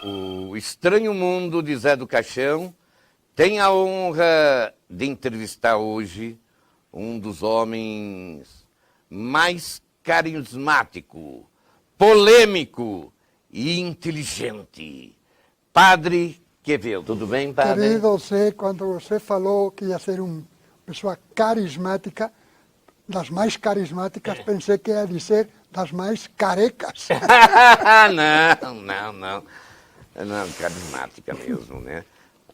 O Estranho Mundo de Zé do Caixão tem a honra de entrevistar hoje um dos homens mais carismático, polêmico e inteligente, Padre Quevedo. Tudo bem, Padre? Querido Zé, quando você falou que ia ser uma pessoa carismática, das mais carismáticas, pensei que ia dizer das mais carecas. Não, carismática mesmo, né?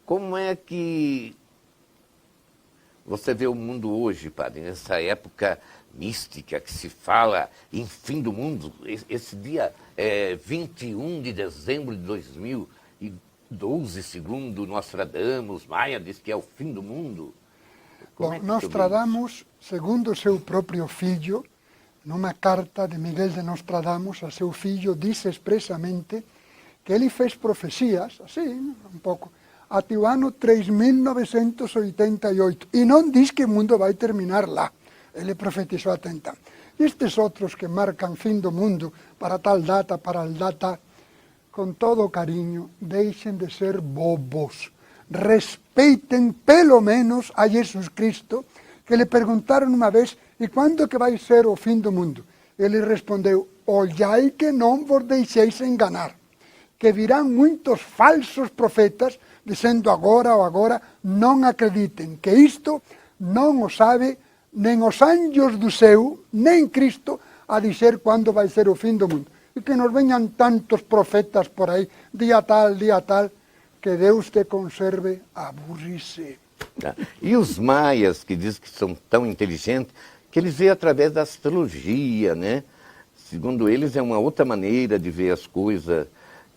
Como é que você vê o mundo hoje, Padre, nessa época mística que se fala em fim do mundo? Esse dia é 21 de dezembro de 2012, segundo Nostradamus, Maia diz que é o fim do mundo. Bom, Nostradamus, segundo seu próprio filho, numa carta de Miguel de Nostradamus a seu filho, diz expressamente que ele fez profecias, assim, um pouco, até o ano 3988. E não diz que o mundo vai terminar lá. Ele profetizou até então. E estes outros que marcam fim do mundo para tal data, com todo carinho, deixem de ser bobos. Respeitem pelo menos a Jesus Cristo, que lhe perguntaram uma vez, e quando que vai ser o fim do mundo? Ele respondeu, olhai que não vos deixeis enganar, que virão muitos falsos profetas, dizendo agora ou agora, não acreditem, que isto não o sabe nem os anjos do céu, nem Cristo, a dizer quando vai ser o fim do mundo. E que nos venham tantos profetas por aí, dia tal, que Deus te conserve a burrice. E os maias, que dizem que são tão inteligentes, que eles veem através da astrologia, né? Segundo eles, é uma outra maneira de ver as coisas,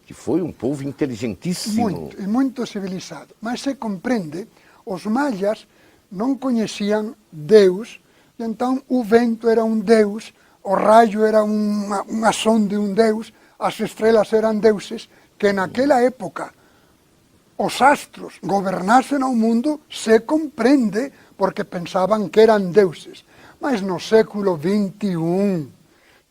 que foi um povo inteligentíssimo. Muito civilizado. Mas se compreende, os maias não conheciam Deus, e então o vento era um Deus, o raio era uma ação de um Deus, as estrelas eram deuses, que naquela época os astros governassem o mundo, se compreende, porque pensavam que eram deuses. Mas no século XXI,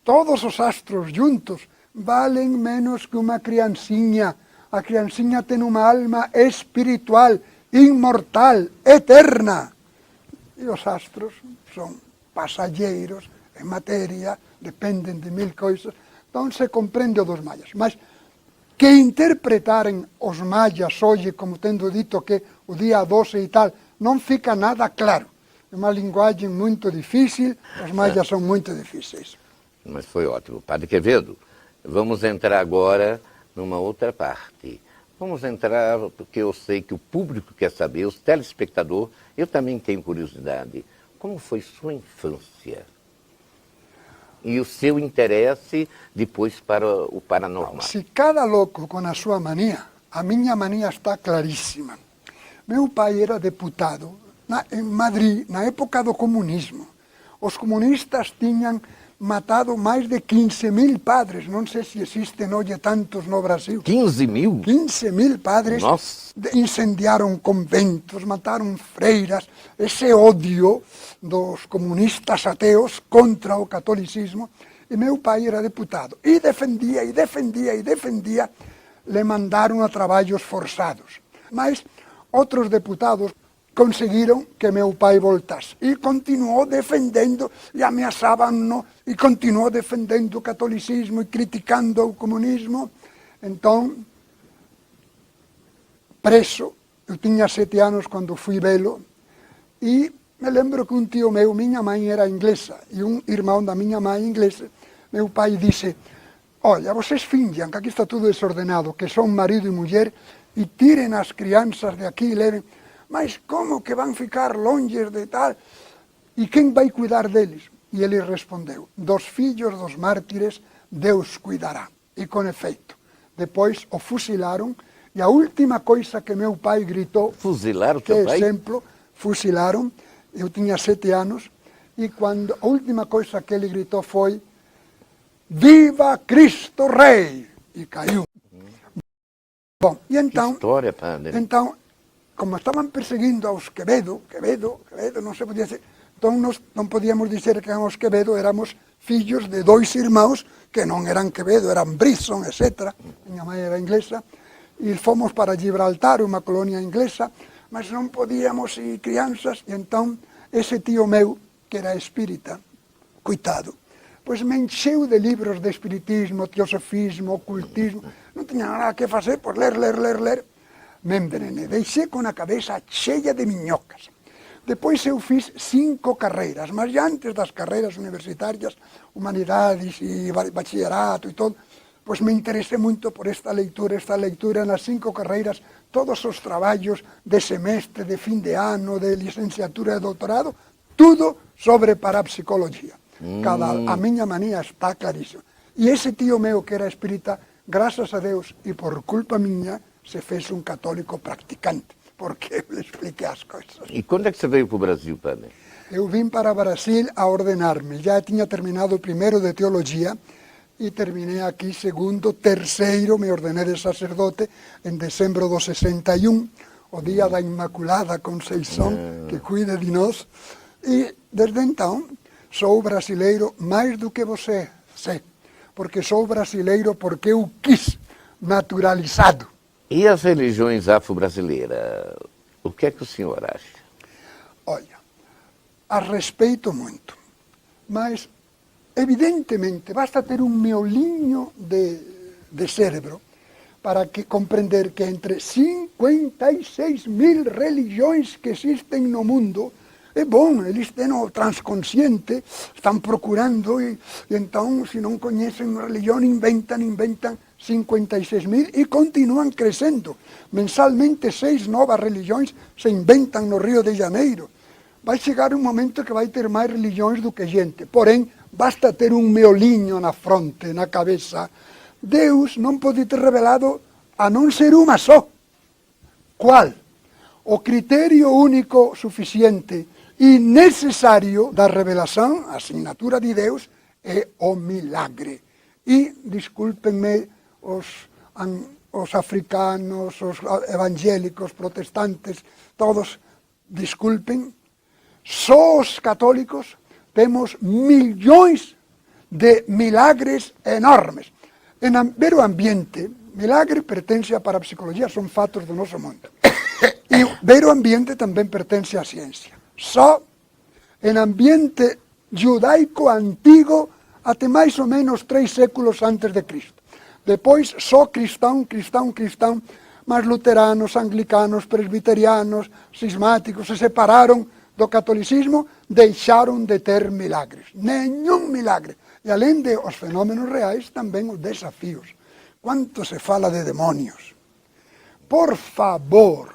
todos os astros juntos valem menos que uma criancinha. A criancinha tem uma alma espiritual, imortal, eterna. E os astros são passageiros, em matéria, dependem de mil coisas. Então se compreende o dos maias. Mas que interpretarem os maias hoje, como tendo dito que o dia 12 e tal, não fica nada claro. É uma linguagem muito difícil, os maias são muito difíceis. Mas foi ótimo. Padre Quevedo, vamos entrar agora numa outra parte. Vamos entrar, porque eu sei que o público quer saber, os telespectadores, eu também tenho curiosidade. Como foi sua infância? E o seu interesse depois para o paranormal? Se cada louco com a sua mania, a minha mania está claríssima. Meu pai era deputado em Madrid, na época do comunismo. Os comunistas tinham matado mais de 15.000 padres. Não sei se existem hoje tantos no Brasil. 15.000? 15.000 padres. Nossa. Incendiaram conventos, mataram freiras. Esse ódio dos comunistas ateus contra o catolicismo. E meu pai era deputado. E defendia. Le mandaram a trabalhos forçados. Mas outros deputados conseguiram que meu pai voltasse. E continuou defendendo, e ameaçavam-no, e continuou defendendo o catolicismo e criticando o comunismo. Então, preso, eu tinha 7 anos quando fui vê-lo, e me lembro que um tio meu, minha mãe era inglesa, e um irmão da minha mãe inglesa, meu pai disse, olha, vocês fingem que aqui está tudo desordenado, que são marido e mulher, e tirem as crianças de aqui e levem. Mas como que vão ficar longe de tal? E quem vai cuidar deles? E ele respondeu, dos filhos dos mártires Deus cuidará. E com efeito, depois o fuzilaram, e a última coisa que meu pai gritou... Fuzilaram o teu pai? Exemplo, fuzilaram, eu tinha 7 anos, e quando a última coisa que ele gritou foi, viva Cristo Rei! E caiu. Bom, e então... Que história, padre. Então, como estavam perseguindo aos Quevedo, não se podia dizer, então nós não podíamos dizer que éramos Quevedo, éramos filhos de 2 irmãos que não eram Quevedo, eram Brisson, etc. Minha mãe era inglesa. e fomos para Gibraltar, unha colonia inglesa, mas non podíamos ir crianzas, e entón ese tío meu, que era espírita, coitado, pois me encheu de libros de espiritismo, teosofismo, ocultismo, non tiña nada que facer, pois ler, me envenené, deixei con a cabeza cheia de miñocas. Depois eu fiz 5 carreiras, mas ya antes das carreiras universitarias, humanidades e bachillerato e todo, pois me interesei moito por esta leitura nas 5 carreiras, todos os traballos de semestre, de fin de ano, de licenciatura e doutorado, tudo sobre parapsicologia. A miña manía está clarísima. E ese tío meu que era espírita, grazas a Deus e por culpa miña, se fez un católico practicante, porque eu le expliquei as coisas. E quando é que você veio para o Brasil, padre? Eu vim para Brasil a ordenar-me. Já tinha terminado o primeiro de teologia e terminei aqui segundo, terceiro, me ordenei de sacerdote em dezembro do 61, o dia da Imaculada Conceição, que cuida de nós. E desde então sou brasileiro mais do que você, sei, porque sou brasileiro porque eu quis, naturalizado. E as religiões afro-brasileiras, o que é que o senhor acha? Olha, as respeito muito, mas evidentemente basta ter um miolinho de cérebro para compreender que entre 56.000 religiões que existem no mundo, é bom, eles têm o transconsciente, estão procurando e então, se não conhecem religião, inventam 56.000 e continuam crescendo. Mensalmente 6 novas religiões se inventam no Rio de Janeiro. Vai chegar um momento que vai ter mais religiões do que gente. Porém, basta ter um miolinho na fronte, na cabeça. Deus não pode ter revelado a não ser uma só. Qual? O critério único, suficiente e necessário da revelação, a assinatura de Deus, é o milagre. E, desculpem-me, os africanos, os evangélicos, protestantes, todos, desculpen, só os católicos temos milhões de milagres enormes. En ver o ambiente, milagre pertence à parapsicologia, são fatos do nosso mundo. E ver o ambiente também pertence à ciência. Só en ambiente judaico antigo, até mais ou menos 3 séculos antes de Cristo. Depois, só cristão, mas luteranos, anglicanos, presbiterianos, cismáticos se separaram do catolicismo, deixaram de ter milagres. Nenhum milagre. E além de os fenômenos reais, também os desafios. Quanto se fala de demônios? Por favor,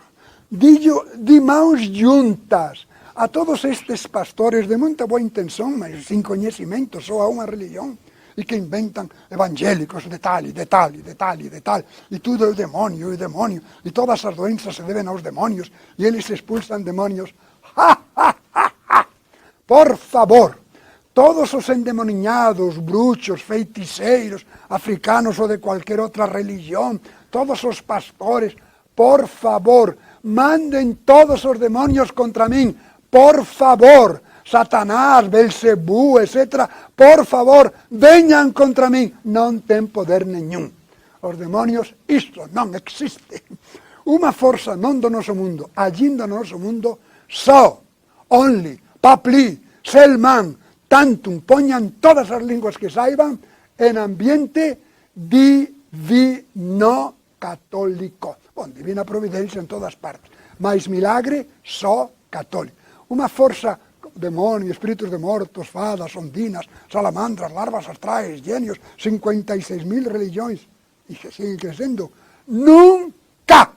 de mãos juntas, a todos estes pastores de muita boa intenção, mas sem conhecimento, só há uma religião, e que inventam evangélicos de tal, e tudo é o demônio, e todas as doenças se devem aos demônios, e eles expulsam demônios. Por favor, todos os endemoninhados, bruxos, feiticeiros, africanos ou de qualquer outra religião, todos os pastores, por favor, mandem todos os demônios contra mim, por favor, Satanás, Belzebu, etc., por favor, venham contra mim. Não tem poder nenhum. Os demônios, isto não existe. Uma força não do nosso mundo, agindo no nosso mundo, só, only, papli, selman, tantum, ponham todas as línguas que saibam, em ambiente divino católico. Bom, divina providência em todas partes, mas milagre só católico. Uma força, demônios, espíritos de mortos, fadas, ondinas, salamandras, larvas astrais, gênios, 56.000 religiões, e que siguen crescendo, nunca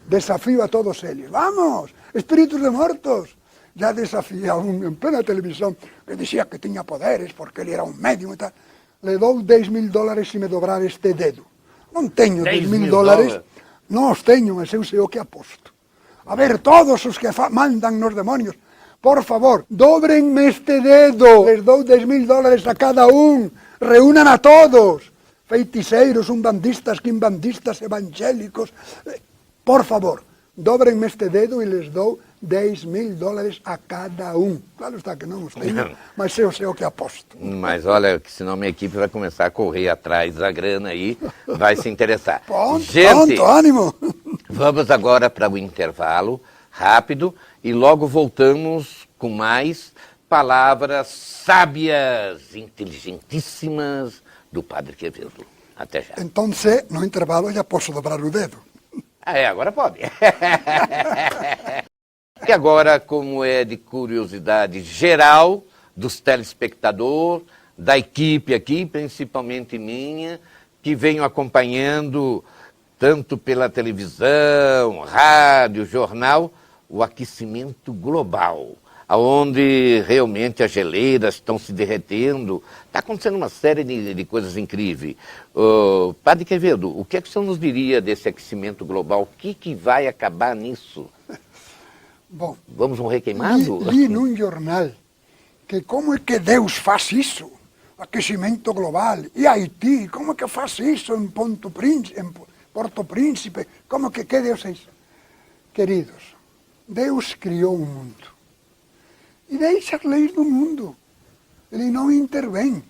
desafío a todos eles. Vamos, espíritus de mortos. Já desafié a um em plena televisão que dizia que tinha poderes porque ele era um médium e tal. Le dou $10.000 se me dobrar este dedo. Não tenho $10.000, não os tenho, mas eu sei o que aposto. A ver, todos os que mandan nos demônios, por favor, dobrenme este dedo. Les dou $10.000 a cada um. Reúnan a todos. Feiticeiros, umbandistas, quimbandistas, evangélicos. Por favor, dobrem-me este dedo e lhes dou $10.000 a cada um. Claro está que não os tenho, mas eu sei o que aposto. Mas olha, que senão minha equipe vai começar a correr atrás da grana aí, vai se interessar. Pronto, ânimo! Vamos agora para o intervalo, rápido, e logo voltamos com mais palavras sábias, inteligentíssimas do Padre Quevedo. Até já. Então, no intervalo, já posso dobrar o dedo. Agora pode. E agora, como é de curiosidade geral dos telespectadores, da equipe aqui, principalmente minha, que venho acompanhando tanto pela televisão, rádio, jornal, o aquecimento global, onde realmente as geleiras estão se derretendo. Está acontecendo uma série de coisas incríveis. Padre Quevedo, o que é que o senhor nos diria desse aquecimento global? O que vai acabar nisso? Bom, vamos um requeimado? Li num jornal que como é que Deus faz isso? Aquecimento global. E Haiti, como é que faz isso em Porto Príncipe? Como que Deus é isso? Queridos, Deus criou o mundo. E deixa as leis do mundo. Ele não intervém.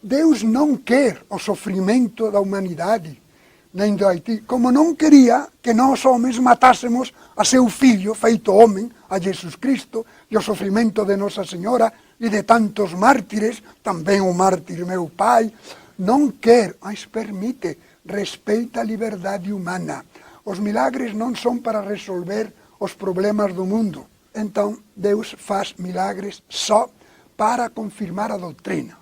Deus não quer o sofrimento da humanidade, nem do Haiti, como não queria que nós homens matássemos a seu filho, feito homem, a Jesus Cristo, e o sofrimento de Nossa Senhora e de tantos mártires, também o mártir meu pai. Não quer, mas permite, respeita a liberdade humana. Os milagres não são para resolver os problemas do mundo. Então, Deus faz milagres só para confirmar a doutrina.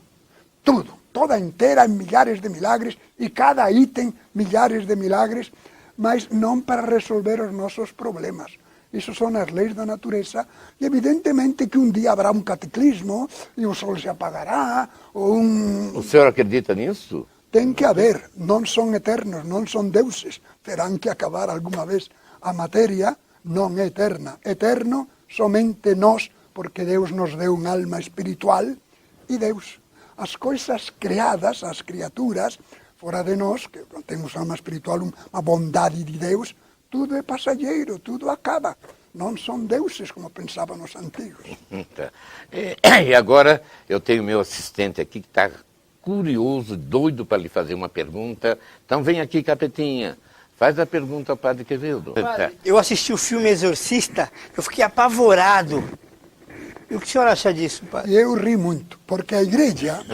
Tudo, toda inteira, milhares de milagres, e cada item, milhares de milagres, mas não para resolver os nossos problemas. Isso são as leis da natureza, e evidentemente que um dia haverá um cataclismo, e o sol se apagará, ou O senhor acredita nisso? Tem que haver, não são eternos, não são deuses, terão que acabar alguma vez. A matéria não é eterna. Eterno somente nós, porque Deus nos deu uma alma espiritual, e Deus. As coisas criadas, as criaturas, fora de nós, que não temos alma espiritual, uma bondade de Deus, tudo é passageiro, tudo acaba. Não são deuses, como pensavam os antigos. E agora eu tenho meu assistente aqui que está curioso, doido para lhe fazer uma pergunta. Então vem aqui, Capetinha. Faz a pergunta ao Padre Quevedo. Padre, eu assisti o filme Exorcista, eu fiquei apavorado. E o que o senhor acha disso, padre? Eu ri muito, porque a igreja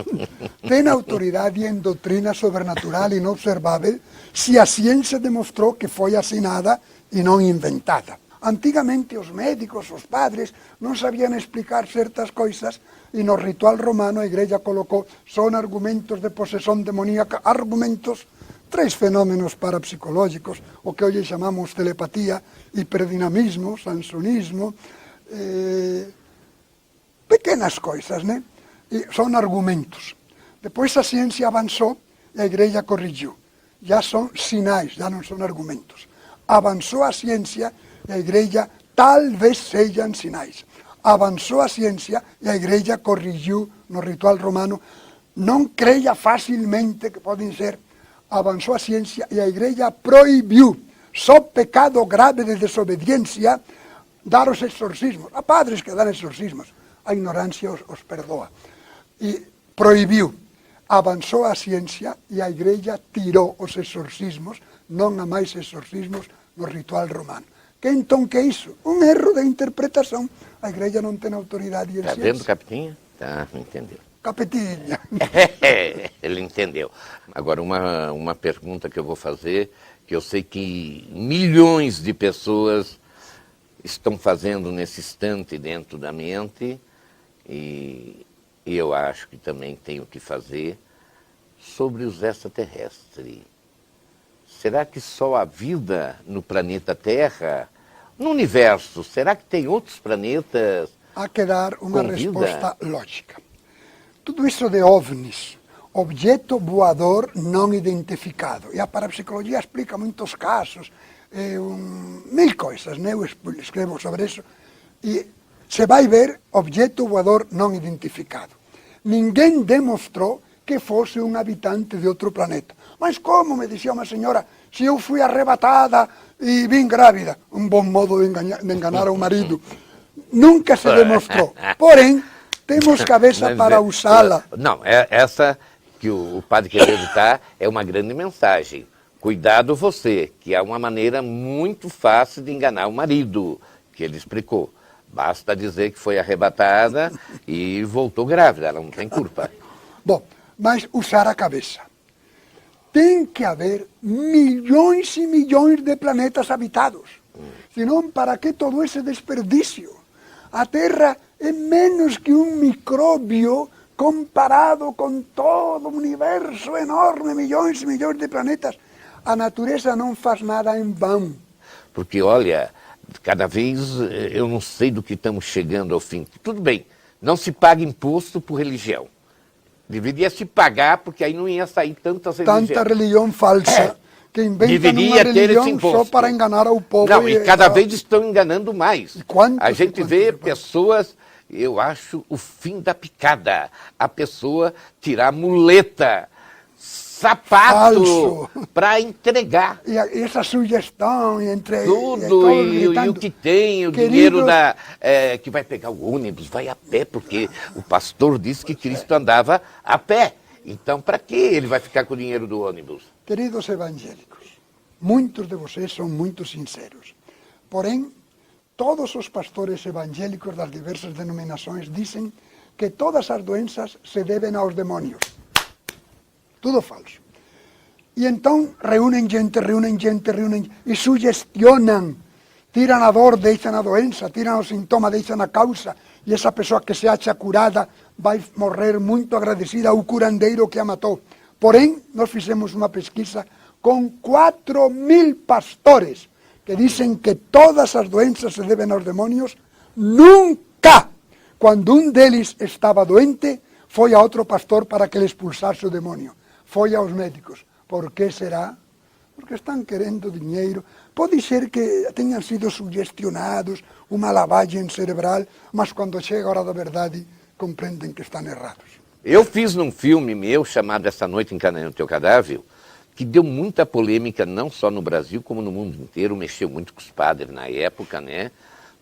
tem autoridade em doutrina sobrenatural inobservável se a ciência demonstrou que foi assinada e não inventada. Antigamente os médicos, os padres, não sabiam explicar certas coisas e no ritual romano a igreja colocou, são argumentos de possessão demoníaca, argumentos, 3 fenómenos parapsicológicos, o que hoje chamamos telepatia, hiperdinamismo, sansonismo, pequenas coisas, né? E são argumentos. Depois a ciência avançou e a igreja corrigiu. Já são sinais, já não são argumentos. Avançou a ciência e a igreja talvez sejam sinais. Avançou a ciência e a igreja corrigiu no ritual romano. Não creia facilmente que podem ser. Avançou a ciência e a igreja proibiu, só pecado grave de desobediência, dar os exorcismos. Há padres que dão exorcismos, a ignorância os perdoa. E proibiu. Avançou a ciência e a igreja tirou os exorcismos, não há mais exorcismos no ritual romano. Que então que é isso? Um erro de interpretação. A igreja não tem autoridade em ciência. Está vendo, Capetinha? Tá, entendeu. Capetinha. Ele entendeu. Agora, uma pergunta que eu vou fazer, que eu sei que milhões de pessoas estão fazendo nesse instante dentro da mente, e eu acho que também tenho que fazer, sobre os extraterrestres. Será que só a vida no planeta Terra, no universo, será que tem outros planetas? Há que dar uma resposta lógica. Tudo isso de OVNIs, objeto voador não identificado. E a parapsicologia explica muitos casos, mil coisas, né? Eu escrevo sobre isso. E se vai ver objeto voador não identificado. Ninguém demonstrou que fosse um habitante de outro planeta. Mas como, me dizia uma senhora, se eu fui arrebatada e vim grávida? Um bom modo de enganar o marido. Nunca se demonstrou. Porém, temos cabeça para usá-la. Não, essa que o Padre Quevedo está é uma grande mensagem. Cuidado você, que é uma maneira muito fácil de enganar o marido, que ele explicou. Basta dizer que foi arrebatada e voltou grávida, ela não tem culpa. Bom, mas usar a cabeça. Tem que haver milhões e milhões de planetas habitados. Senão, para que todo esse desperdício? A Terra é menos que um micróbio comparado com todo o universo enorme, milhões e milhões de planetas. A natureza não faz nada em vão. Porque, olha, cada vez eu não sei do que estamos chegando ao fim. Tudo bem, não se paga imposto por religião. Deveria se pagar, porque aí não ia sair tantas religiões. Tanta religião falsa que inventam Deveria uma ter esse religião imposto. só para enganar o povo. Não, e cada vez estão enganando mais. A gente vê pessoas, eu acho, o fim da picada. A pessoa tirar muleta, sapato, para entregar. E essa sugestão entre tudo, e o que tem, o dinheiro que vai pegar o ônibus, vai a pé, porque o pastor disse que Cristo andava a pé. Então, para que ele vai ficar com o dinheiro do ônibus? Queridos evangélicos, muitos de vocês são muito sinceros. Porém, todos os pastores evangélicos das diversas denominações dizem que todas as doenças se devem aos demônios. Tudo falso. E então reúnem gente e sugestionam. Tiram a dor, deixam a doença, tiram o sintoma, deixam a causa. E essa pessoa que se acha curada vai morrer muito agradecida ao curandeiro que a matou. Porém, nós fizemos uma pesquisa com 4.000 pastores que dizem que todas as doenças se devem aos demônios. Nunca, quando um deles estava doente, foi a outro pastor para que ele expulsasse o demônio. Foi aos médicos. Por que será? Porque estão querendo dinheiro. Pode ser que tenham sido sugestionados, uma lavagem cerebral, mas quando chega a hora da verdade, compreendem que estão errados. Eu fiz num filme meu chamado Essa Noite Encarnei no Teu Cadáver, que deu muita polêmica, não só no Brasil, como no mundo inteiro. Mexeu muito com os padres na época, né?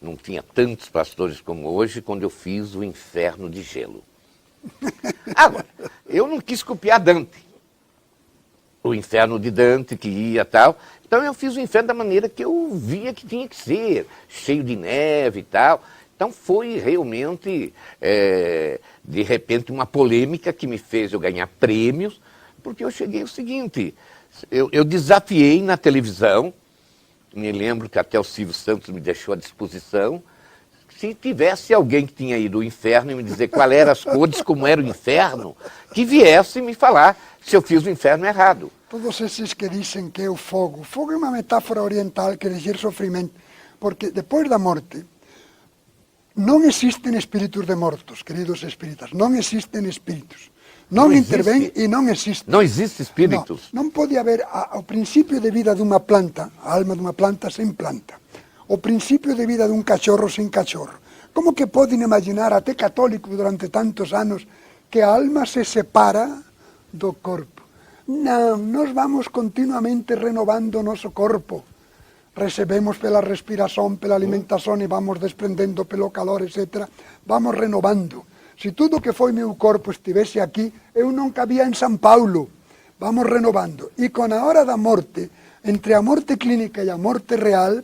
Não tinha tantos pastores como hoje, quando eu fiz O Inferno de Gelo. Agora, eu não quis copiar Dante. O inferno de Dante, que ia tal. Então eu fiz o inferno da maneira que eu via que tinha que ser, cheio de neve e tal. Então foi realmente, de repente, uma polêmica que me fez eu ganhar prêmios, porque eu cheguei ao seguinte, eu desafiei na televisão, me lembro que até o Silvio Santos me deixou à disposição, se tivesse alguém que tinha ido ao inferno e me dizer qual eram as cores, como era o inferno, que viesse me falar se eu fiz o inferno errado. Todos esses que dizem que é o fogo. O fogo é uma metáfora oriental que dizer sofrimento, porque depois da morte não existem espíritos de mortos, queridos espíritas, não existem espíritos. Não intervém e não existe. Não existe espíritos? Não pode haver o princípio de vida de uma planta, a alma de uma planta sem planta. O princípio de vida de um cachorro sem cachorro. Como que podem imaginar, até católicos durante tantos anos, que a alma se separa do corpo? Não, nós vamos continuamente renovando nosso corpo. Recebemos pela respiração, pela alimentação e vamos desprendendo pelo calor, etc. Vamos renovando. Se tudo que foi meu corpo estivesse aqui, eu não cabia em São Paulo. Vamos renovando. E com a hora da morte, entre a morte clínica e a morte real,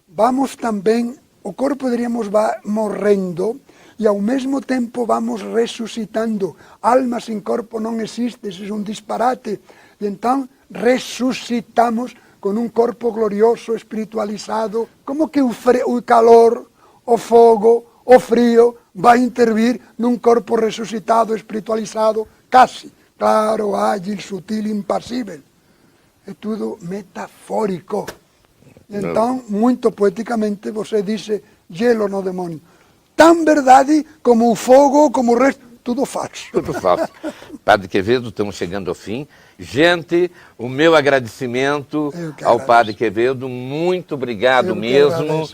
vamos também, o corpo, diríamos, vai morrendo e ao mesmo tempo vamos ressuscitando. Alma sem corpo não existe, isso é um disparate. E então ressuscitamos com um corpo glorioso, espiritualizado. Como que o calor, o fogo, o frio vai intervir num corpo ressuscitado, espiritualizado, casi, claro, ágil, sutil, impassível. É tudo metafórico. Então, muito poeticamente, você disse gelo no demônio. Tão verdade como o fogo, como o resto, tudo falso. Tudo falso. Padre Quevedo, estamos chegando ao fim. Gente, o meu agradecimento ao Padre Quevedo, muito obrigado mesmo.